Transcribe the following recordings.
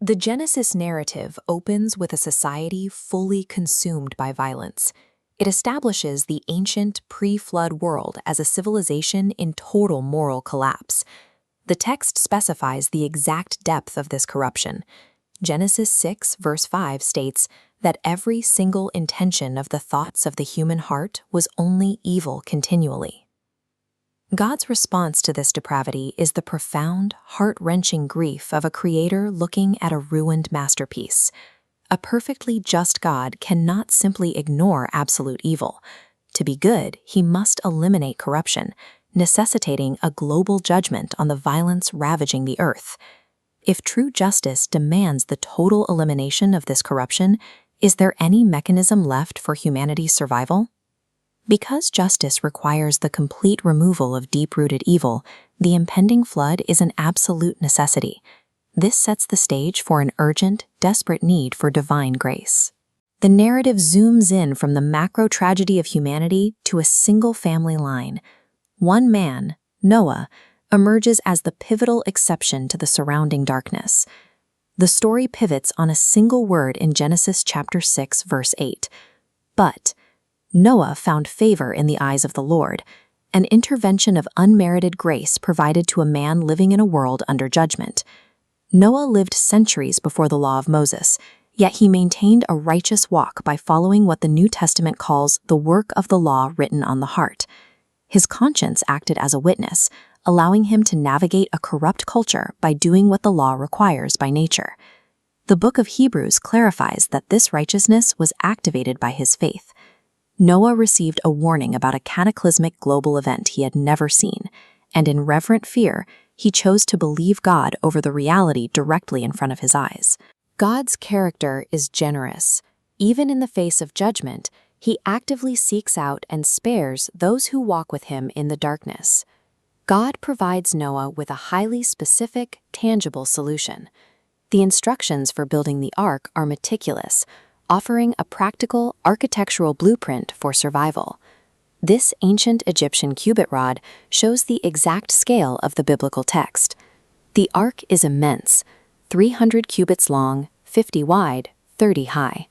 The Genesis narrative opens with a society fully consumed by violence. It establishes the ancient pre-flood world as a civilization in total moral collapse. The text specifies the exact depth of this corruption. Genesis 6, verse 5 states that every single intention of the thoughts of the human heart was only evil continually. God's response to this depravity is the profound, heart-wrenching grief of a creator looking at a ruined masterpiece. A perfectly just God cannot simply ignore absolute evil. To be good, he must eliminate corruption, necessitating a global judgment on the violence ravaging the earth. If true justice demands the total elimination of this corruption, is there any mechanism left for humanity's survival? Because justice requires the complete removal of deep-rooted evil, the impending flood is an absolute necessity. This sets the stage for an urgent, desperate need for divine grace. The narrative zooms in from the macro tragedy of humanity to a single family line. One man, Noah, emerges as the pivotal exception to the surrounding darkness. The story pivots on a single word in Genesis chapter 6, verse 8. But Noah found favor in the eyes of the Lord, an intervention of unmerited grace provided to a man living in a world under judgment. Noah lived centuries before the law of Moses, yet he maintained a righteous walk by following what the New Testament calls the work of the law written on the heart. His conscience acted as a witness, allowing him to navigate a corrupt culture by doing what the law requires by nature. The book of Hebrews clarifies that this righteousness was activated by his faith. Noah received a warning about a cataclysmic global event he had never seen, and in reverent fear, he chose to believe God over the reality directly in front of his eyes. God's character is generous. Even in the face of judgment, he actively seeks out and spares those who walk with him in the darkness. God provides Noah with a highly specific, tangible solution. The instructions for building the ark are meticulous, offering a practical architectural blueprint for survival. This ancient Egyptian cubit rod shows the exact scale of the biblical text. The ark is immense, 300 cubits long, 50 wide, 30 high.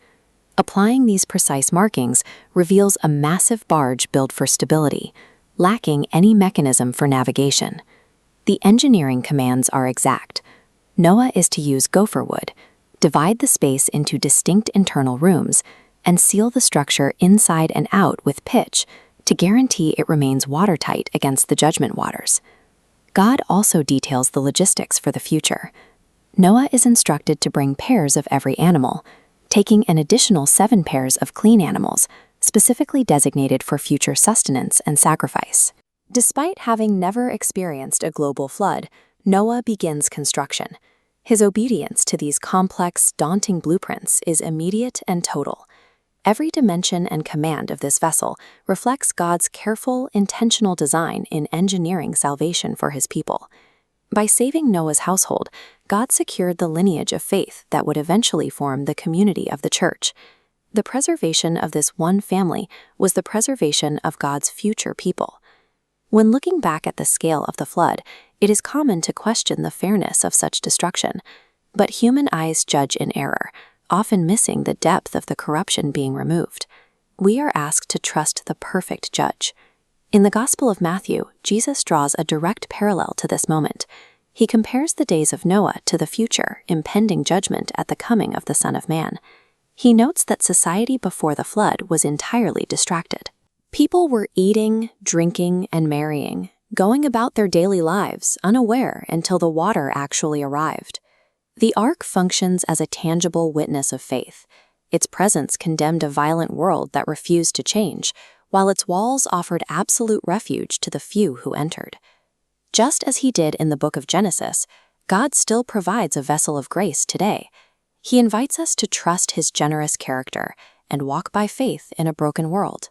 Applying these precise markings reveals a massive barge built for stability, lacking any mechanism for navigation. The engineering commands are exact. Noah is to use gopher wood, divide the space into distinct internal rooms, and seal the structure inside and out with pitch to guarantee it remains watertight against the judgment waters. God also details the logistics for the future. Noah is instructed to bring pairs of every animal, taking an additional 7 pairs of clean animals, specifically designated for future sustenance and sacrifice. Despite having never experienced a global flood, Noah begins construction. His obedience to these complex, daunting blueprints is immediate and total. Every dimension and command of this vessel reflects God's careful, intentional design in engineering salvation for his people. By saving Noah's household, God secured the lineage of faith that would eventually form the community of the church. The preservation of this one family was the preservation of God's future people. When looking back at the scale of the flood, it is common to question the fairness of such destruction, but human eyes judge in error, often missing the depth of the corruption being removed. We are asked to trust the perfect judge. In the Gospel of Matthew, Jesus draws a direct parallel to this moment. He compares the days of Noah to the future, impending judgment at the coming of the Son of Man. He notes that society before the flood was entirely distracted. People were eating, drinking, and marrying, going about their daily lives unaware until the water actually arrived. The ark functions as a tangible witness of faith. Its presence condemned a violent world that refused to change, while its walls offered absolute refuge to the few who entered. Just as he did in the book of Genesis, God still provides a vessel of grace today. He invites us to trust his generous character and walk by faith in a broken world.